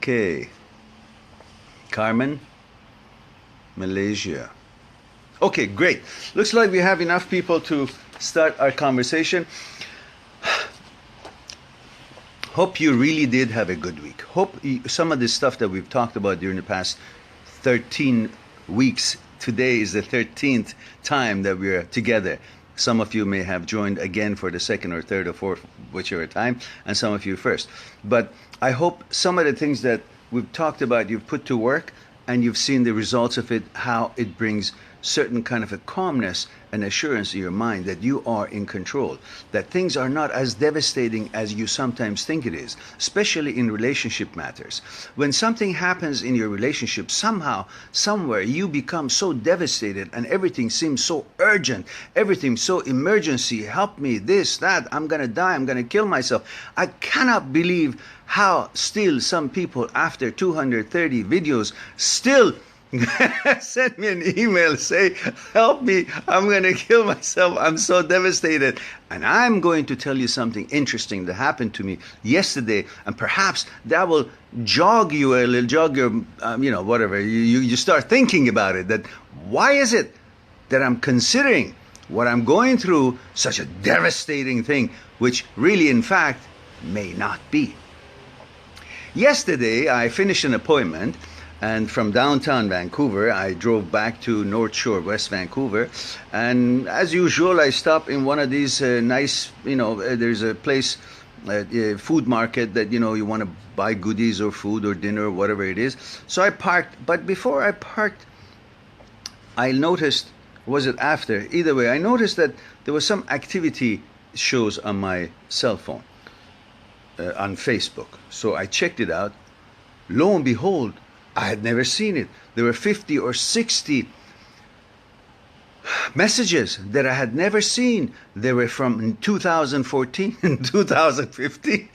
Okay, Carmen, Malaysia. Okay, great. Looks like we have enough people to start our conversation. Hope you really did have a good week. Some of the stuff that we've talked about during the past 13 weeks, today is the 13th time that we're together. Some of you may have joined again for the second or third or fourth, whichever time, and some of you first. But I hope some of the things that we've talked about you've put to work and you've seen the results of it, how it brings certain kind of a calmness and assurance in your mind that you are in control, that things are not as devastating as you sometimes think it is, especially in relationship matters. When something happens in your relationship, somehow, somewhere, you become so devastated and everything seems so urgent, everything so emergency, help me, this, that, I'm gonna die, I'm gonna kill myself. I cannot believe how still some people after 230 videos still send me an email, say, help me, I'm going to kill myself, I'm so devastated. And I'm going to tell you something interesting that happened to me yesterday, and perhaps that will jog you a little, jog your, whatever, you start thinking about it, that why is it that I'm considering what I'm going through such a devastating thing, which really, in fact, may not be. Yesterday, I finished an appointment, and from downtown Vancouver, I drove back to North Shore, West Vancouver. And as usual, I stop in one of these nice, there's a place, food market that, you want to buy goodies or food or dinner or whatever it is. So I parked, but before I parked, I noticed, was it after? Either way, I noticed that there was some activity shows on my cell phone, on Facebook. So I checked it out. Lo and behold, I had never seen it. There were 50 or 60 messages that I had never seen. They were from 2014 and 2015,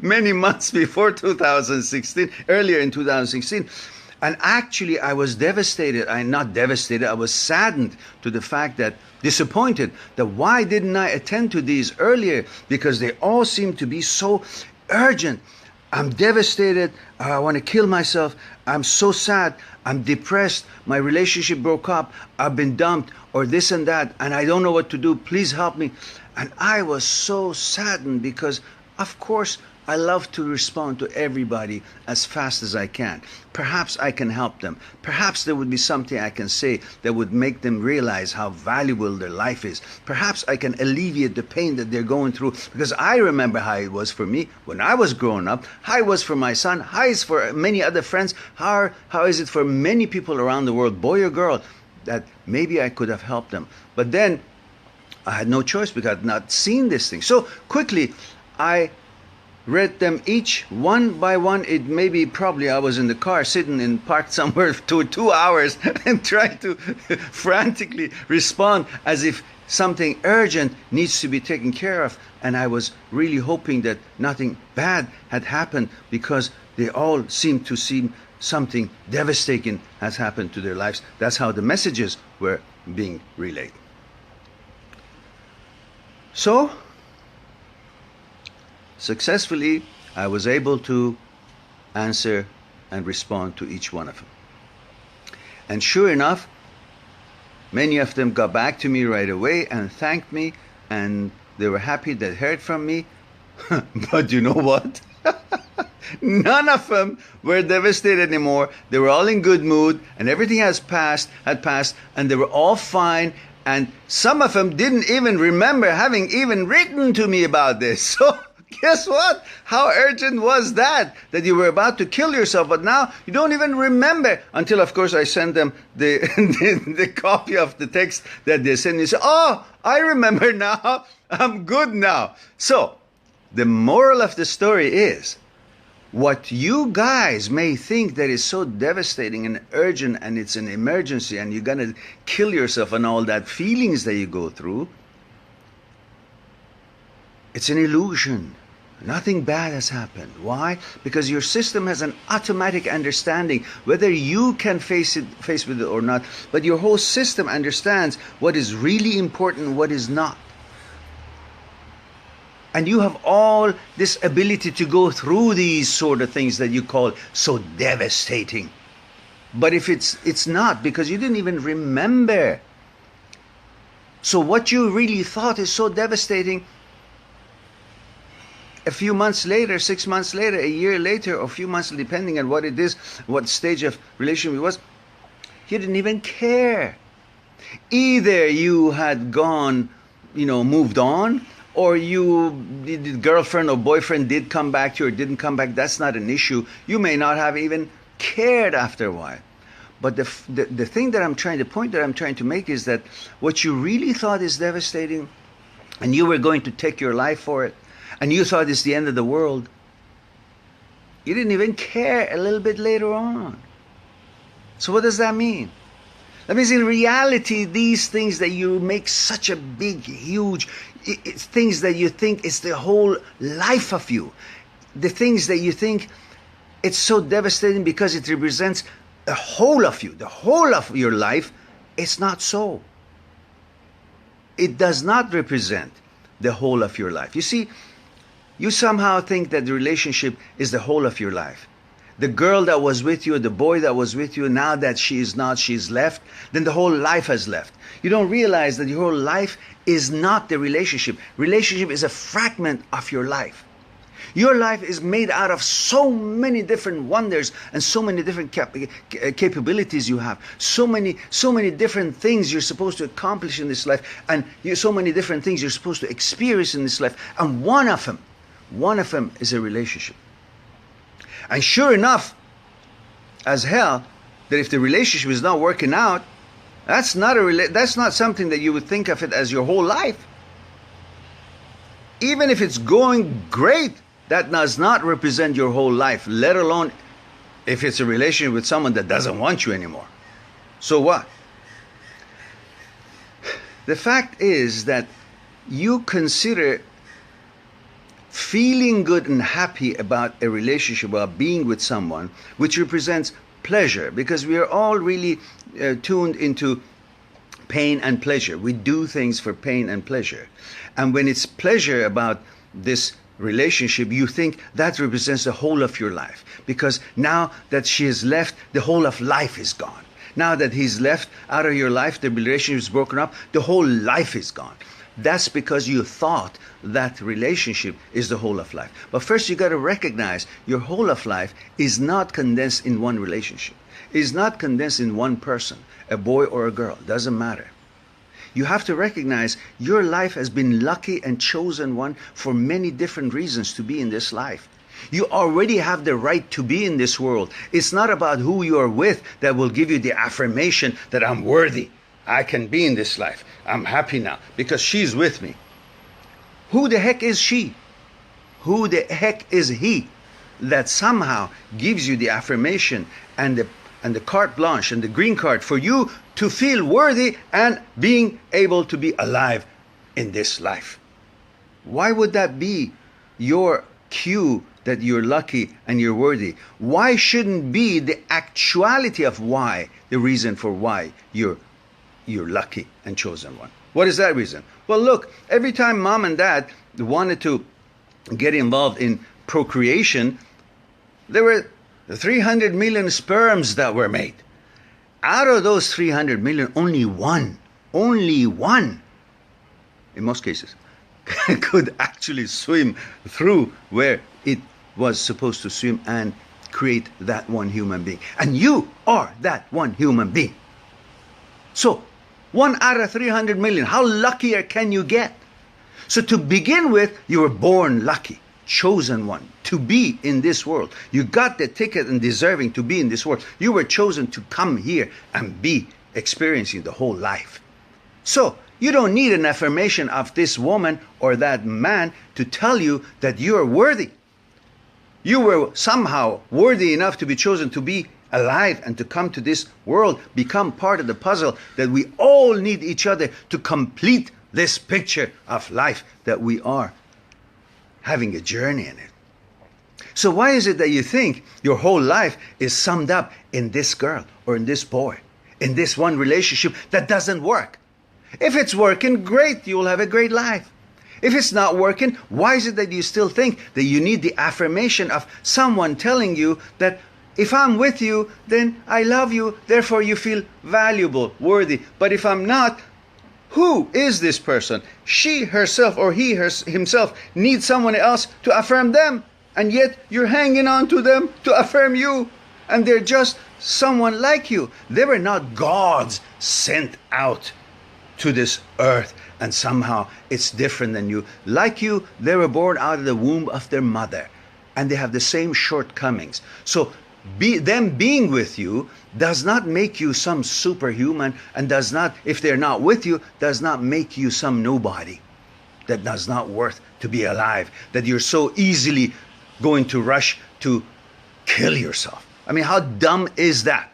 many months before 2016, earlier in 2016. And actually, I was devastated. Not devastated, I was saddened to the fact that, disappointed, that why didn't I attend to these earlier? Because they all seem to be so urgent. I'm devastated. I want to kill myself. I'm so sad. I'm depressed. My relationship broke up. I've been dumped, or this and that, and I don't know what to do. Please help me. And I was so saddened because, of course, I love to respond to everybody as fast as I can. Perhaps I can help them. Perhaps there would be something I can say that would make them realize how valuable their life is. Perhaps I can alleviate the pain that they're going through, because I remember how it was for me when I was growing up, how it was for my son, how it's for many other friends, how is it for many people around the world, boy or girl, that maybe I could have helped them. But then I had no choice because I had not seen this thing. So quickly, I read them each one by one. It maybe probably I was in the car sitting and parked somewhere for 2 hours and trying to frantically respond as if something urgent needs to be taken care of. And I was really hoping that nothing bad had happened, because they all seem to seem something devastating has happened to their lives. That's how the messages were being relayed. So successfully, I was able to answer and respond to each one of them. And sure enough, many of them got back to me right away and thanked me, and they were happy they heard from me. But you know what? None of them were devastated anymore. They were all in good mood, and everything had passed, and they were all fine. And some of them didn't even remember having even written to me about this. So guess what? How urgent was that you were about to kill yourself, but now you don't even remember, until, of course, I sent them the copy of the text that they sent me. So, oh, I remember now. I'm good now. So the moral of the story is, what you guys may think that is so devastating and urgent, and it's an emergency and you're going to kill yourself and all that feelings that you go through, it's an illusion. Nothing bad has happened. Why? Because your system has an automatic understanding, whether you can face with it or not, but your whole system understands what is really important and what is not. And you have all this ability to go through these sort of things that you call so devastating. But if it's not, because you didn't even remember. So what you really thought is so devastating, a few months later, 6 months later, a year later, or a few months, depending on what it is, what stage of relationship it was, you didn't even care. Either you had gone, moved on, or the girlfriend or boyfriend did come back to you or didn't come back. That's not an issue. You may not have even cared after a while. But the thing that I'm trying to make is that what you really thought is devastating, and you were going to take your life for it, and you thought it's the end of the world, you didn't even care a little bit later on. So what does that mean? That means in reality, these things that you make such a big, huge, it's things that you think is the whole life of you, the things that you think it's so devastating because it represents the whole of you, the whole of your life, it's not so. It does not represent the whole of your life. You see, you somehow think that the relationship is the whole of your life. The girl that was with you, the boy that was with you, now that she is not, she's left, then the whole life has left. You don't realize that your whole life is not the relationship. Relationship is a fragment of your life. Your life is made out of so many different wonders and so many different capabilities you have. So many different things you're supposed to accomplish in this life, and so many different things you're supposed to experience in this life. And one of them is a relationship. And sure enough, as hell, that if the relationship is not working out, that's not something that you would think of it as your whole life. Even if it's going great, that does not represent your whole life, let alone if it's a relationship with someone that doesn't want you anymore. So what? The fact is that you consider feeling good and happy about a relationship, about being with someone, which represents pleasure, because we are all really tuned into pain and pleasure. We do things for pain and pleasure. And when it's pleasure about this relationship, you think that represents the whole of your life, because now that she has left, the whole of life is gone. Now that he's left out of your life, the relationship is broken up, the whole life is gone. That's because you thought that relationship is the whole of life. But first you got to recognize your whole of life is not condensed in one relationship. It is not condensed in one person, a boy or a girl, doesn't matter. You have to recognize your life has been lucky and chosen one for many different reasons to be in this life. You already have the right to be in this world. It's not about who you are with that will give you the affirmation that I'm worthy. I can be in this life. I'm happy now because she's with me. Who the heck is she? Who the heck is he that somehow gives you the affirmation and the carte blanche and the green card for you to feel worthy and being able to be alive in this life? Why would that be your cue that you're lucky and you're worthy? Why shouldn't be the actuality of why, the reason for why you're lucky and chosen one? What is that reason? Well, look, every time mom and dad wanted to get involved in procreation, there were 300 million sperms that were made. Out of those 300 million, only one, in most cases, could actually swim through where it was supposed to swim and create that one human being. And you are that one human being. So, 1 out of 300 million, how luckier can you get? So to begin with, you were born lucky, chosen one, to be in this world. You got the ticket and deserving to be in this world. You were chosen to come here and be experiencing the whole life. So, you don't need an affirmation of this woman or that man to tell you that you are worthy. You were somehow worthy enough to be chosen to be alive and to come to this world, become part of the puzzle that we all need each other to complete this picture of life that we are having a journey in it. So why is it that you think your whole life is summed up in this girl or in this boy, in this one relationship that doesn't work? If it's working, great, you will have a great life. If it's not working, why is it that you still think that you need the affirmation of someone telling you that if I'm with you, then I love you, therefore you feel valuable, worthy. But if I'm not, who is this person? She herself or he himself needs someone else to affirm them. And yet you're hanging on to them to affirm you. And they're just someone like you. They were not gods sent out to this earth. And somehow it's different than you. Like you, they were born out of the womb of their mother. And they have the same shortcomings. So them being with you does not make you some superhuman, and does not, if they're not with you, does not make you some nobody that does not worth to be alive, that you're so easily going to rush to kill yourself. I mean, how dumb is that?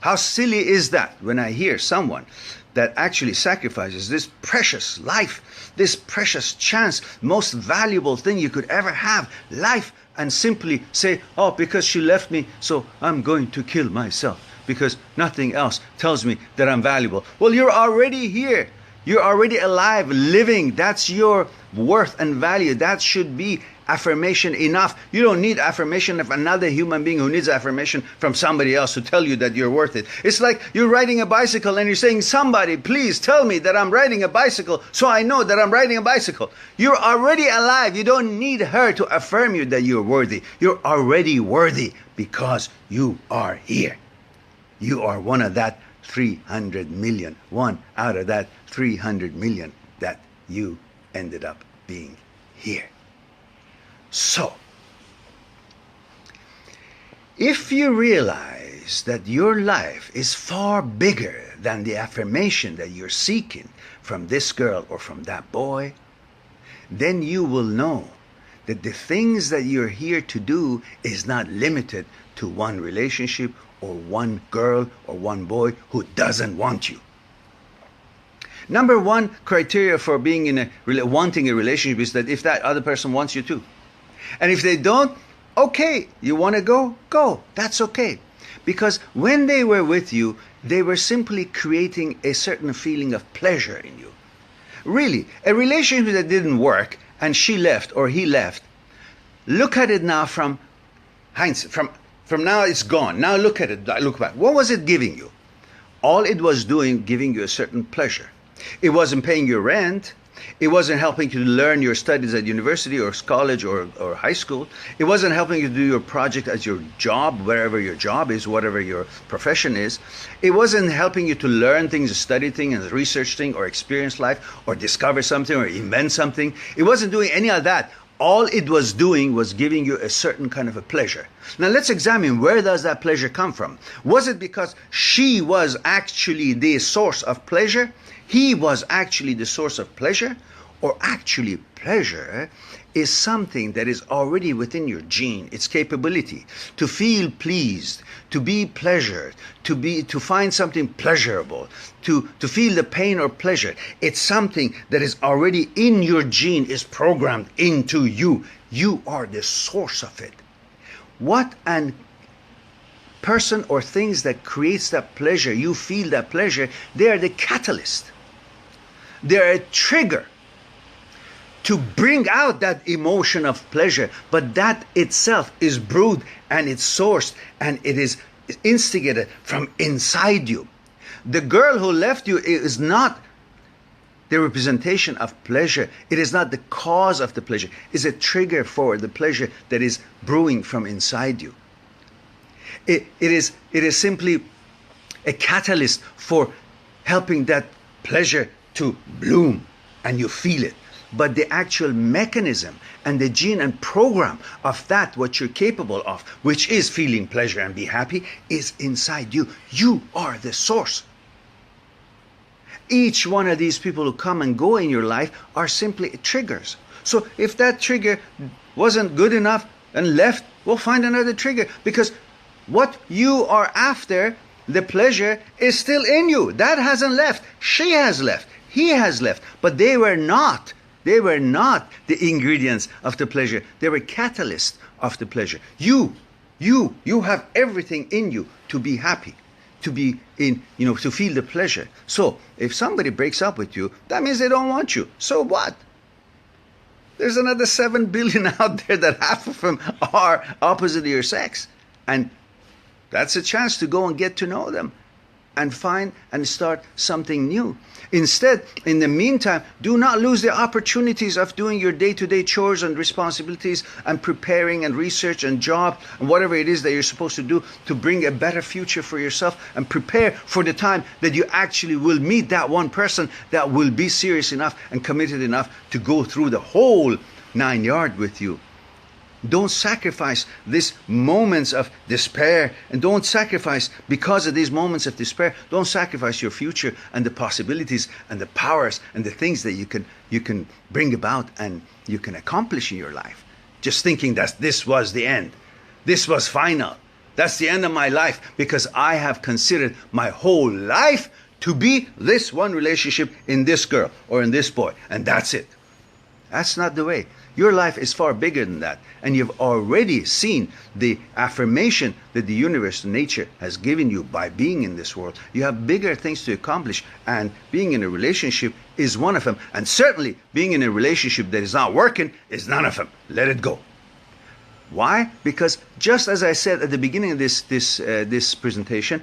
How silly is that when I hear someone that actually sacrifices this precious life, this precious chance, most valuable thing you could ever have, life, and simply say, oh, because she left me, so I'm going to kill myself because nothing else tells me that I'm valuable. Well, you're already here. You're already alive, living. That's your worth and value. That should be affirmation enough. You don't need affirmation of another human being who needs affirmation from somebody else to tell you that you're worth it. It's like you're riding a bicycle and you're saying, somebody, please tell me that I'm riding a bicycle so I know that I'm riding a bicycle. You're already alive. You don't need her to affirm you that you're worthy. You're already worthy because you are here. You are one of that 300 million, one out of that 300 million that you ended up being here. So, if you realize that your life is far bigger than the affirmation that you're seeking from this girl or from that boy, then you will know that the things that you're here to do is not limited to one relationship or one girl or one boy who doesn't want you. Number one criteria for being in wanting a relationship is that if that other person wants you too. And if they don't, okay, you want to go? Go. That's okay. Because when they were with you, they were simply creating a certain feeling of pleasure in you. Really, a relationship that didn't work and she left or he left, look at it now from hindsight. From now it's gone. Now look at it. Look back. What was it giving you? All it was doing, giving you a certain pleasure. It wasn't paying your rent. It wasn't helping you to learn your studies at university or college or high school. It wasn't helping you to do your project as your job, wherever your job is, whatever your profession is. It wasn't helping you to learn things, study things, and research things, or experience life, or discover something, or invent something. It wasn't doing any of that. All it was doing was giving you a certain kind of a pleasure. Now let's examine, where does that pleasure come from? Was it because she was actually the source of pleasure? He was actually the source of pleasure? Or actually pleasure is something that is already within your gene, its capability to feel pleased, to be pleasured, to find something pleasurable, to feel the pain or pleasure. It's something that is already in your gene, is programmed into you. You are the source of it. What an person or things that creates that pleasure, you feel that pleasure, they are the catalyst. They are a trigger to bring out that emotion of pleasure, but that itself is brewed and it's sourced and it is instigated from inside you. The girl who left you is not the representation of pleasure. It is not the cause of the pleasure. It's a trigger for the pleasure that is brewing from inside you. It is simply a catalyst for helping that pleasure to bloom and you feel it. But the actual mechanism and the gene and program of that, what you're capable of, which is feeling pleasure and be happy, is inside you. You are the source. Each one of these people who come and go in your life are simply triggers. So if that trigger wasn't good enough and left, we'll find another trigger. Because what you are after, the pleasure, is still in you. That hasn't left. She has left. He has left. But they were not. They were not the ingredients of the pleasure. They were catalysts of the pleasure. You have everything in you to be happy, to be in, to feel the pleasure. So if somebody breaks up with you, that means they don't want you. So what? there's another 7 billion out there that half of them are opposite of your sex. And that's a chance to go and get to know them and find and start something new. Instead, in the meantime, do not lose the opportunities of doing your day-to-day chores and responsibilities and preparing and research and job and whatever it is that you're supposed to do to bring a better future for yourself, and prepare for the time that you actually will meet that one person that will be serious enough and committed enough to go through the whole 9 yards with you. Don't sacrifice these moments of despair, and don't sacrifice, because of these moments of despair, don't sacrifice your future and the possibilities and the powers and the things that you can bring about and you can accomplish in your life. Just thinking that this was the end. This was final. That's the end of my life, because I have considered my whole life to be this one relationship in this girl or in this boy, and that's it. That's not the way. Your life is far bigger than that. And you've already seen the affirmation that the universe, nature, has given you by being in this world. You have bigger things to accomplish, and being in a relationship is one of them. And certainly being in a relationship that is not working is none of them. Let it go. Why? Because just as I said at the beginning of this presentation,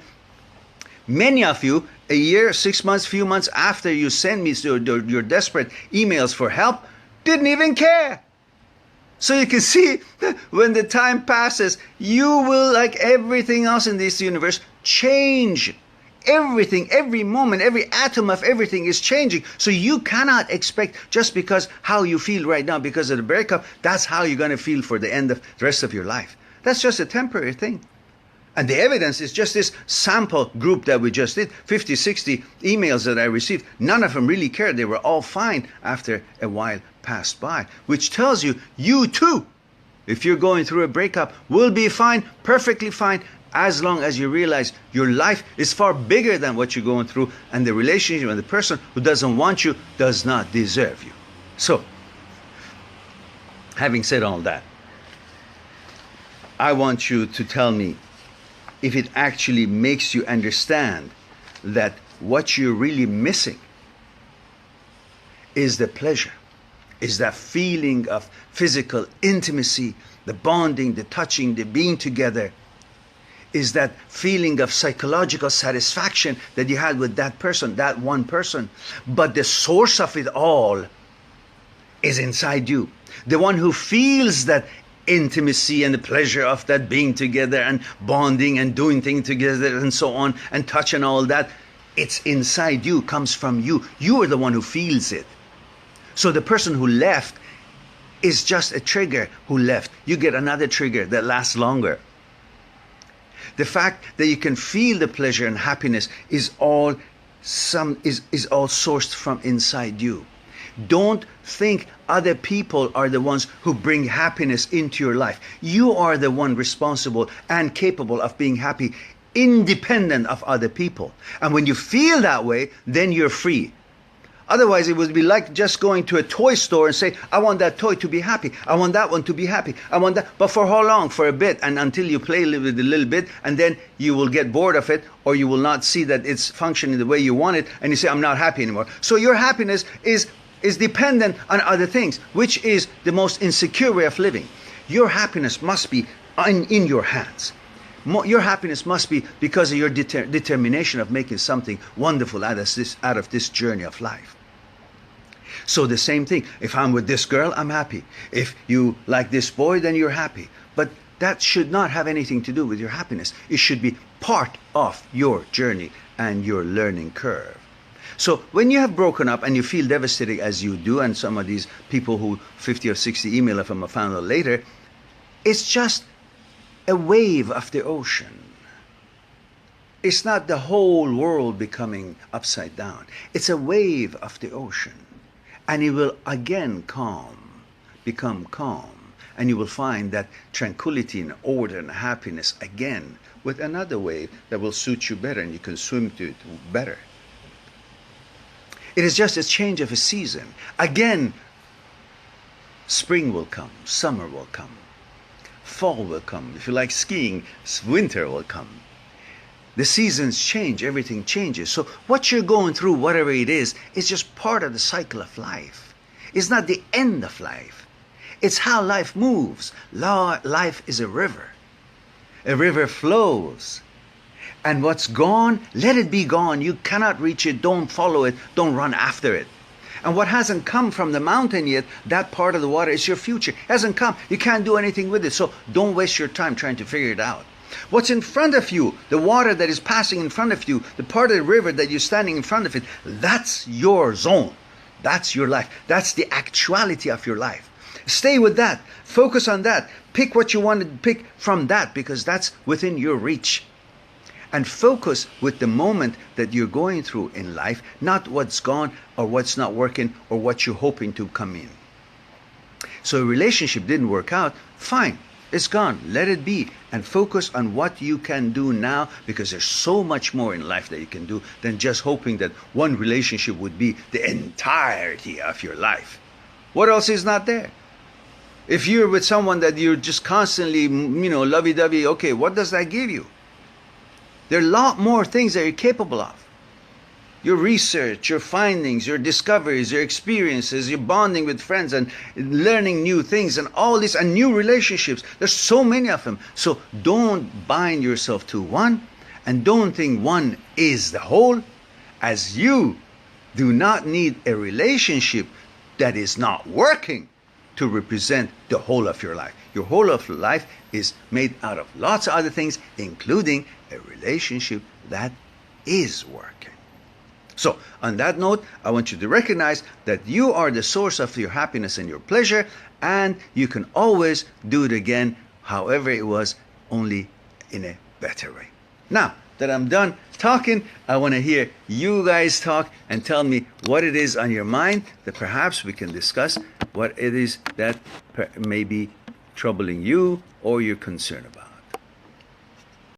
many of you, a year, 6 months, few months after you send me your desperate emails for help, didn't even care. So you can see, when the time passes, you will, like everything else in this universe, change. Everything, every moment, every atom of everything is changing. So you cannot expect, just because how you feel right now because of the breakup, that's how you're going to feel for the end of the rest of your life. That's just a temporary thing. And the evidence is just this sample group that we just did, 50, 60 emails that I received. None of them really cared. They were all fine after a while passed by, which tells you, you too, if you're going through a breakup, will be fine, perfectly fine, as long as you realize your life is far bigger than what you're going through, and the relationship and the person who doesn't want you does not deserve you. So, having said all that, I want you to tell me if it actually makes you understand that what you're really missing is the pleasure, is that feeling of physical intimacy, the bonding, the touching, the being together, is that feeling of psychological satisfaction that you had with that person, that one person. But the source of it all is inside you. The one who feels that intimacy and the pleasure of that being together and bonding and doing things together and so on, and touch and all that, it's inside you, comes from you. You are the one who feels it. So the person who left is just a trigger who left. You get another trigger that lasts longer. The fact that you can feel the pleasure and happiness is all sourced from inside you. Don't think other people are the ones who bring happiness into your life. You are the one responsible and capable of being happy, independent of other people. And when you feel that way, then you're free. Otherwise, it would be like just going to a toy store and say, I want that toy to be happy. I want that one to be happy. I want that. But for how long? For a bit, and until you play with it a little bit, and then you will get bored of it, or you will not see that it's functioning the way you want it, and you say, I'm not happy anymore. So your happiness is dependent on other things, which is the most insecure way of living. Your happiness must be in your hands. Your happiness must be because of your determination of making something wonderful out of this journey of life. So the same thing. If I'm with this girl, I'm happy. If you like this boy, then you're happy. But that should not have anything to do with your happiness. It should be part of your journey and your learning curve. So when you have broken up and you feel devastated as you do, and some of these people who 50 or 60 email from I found out later, it's just a wave of the ocean. It's not the whole world becoming upside down. It's a wave of the ocean. And it will again become calm. And you will find that tranquility and order and happiness again with another wave that will suit you better, and you can swim to it better. It is just a change of a season. Again, spring will come, summer will come, fall will come. If you like skiing, winter will come. The seasons change, everything changes. So what you're going through, whatever it is just part of the cycle of life. It's not the end of life. It's how life moves. Life is a river. A river flows. And what's gone, let it be gone. You cannot reach it. Don't follow it. Don't run after it. And what hasn't come from the mountain yet, that part of the water is your future. It hasn't come. You can't do anything with it. So don't waste your time trying to figure it out. What's in front of you, the water that is passing in front of you, the part of the river that you're standing in front of it, that's your zone. That's your life. That's the actuality of your life. Stay with that. Focus on that. Pick what you want to pick from that, because that's within your reach. And focus with the moment that you're going through in life, not what's gone or what's not working or what you're hoping to come in. So a relationship didn't work out, fine, it's gone, let it be. And focus on what you can do now, because there's so much more in life that you can do than just hoping that one relationship would be the entirety of your life. What else is not there? If you're with someone that you're just constantly, lovey-dovey, okay, what does that give you? There are a lot more things that you're capable of. Your research, your findings, your discoveries, your experiences, your bonding with friends and learning new things and all this, and new relationships. There's so many of them. So don't bind yourself to one, and don't think one is the whole, as you do not need a relationship that is not working to represent the whole of your life. Your whole of life is made out of lots of other things, including a relationship that is working. So, on that note, I want you to recognize that you are the source of your happiness and your pleasure, and you can always do it again, however it was, only in a better way. Now that I'm done talking, I want to hear you guys talk and tell me what it is on your mind, that perhaps we can discuss what it is that may be troubling you or you're concerned about.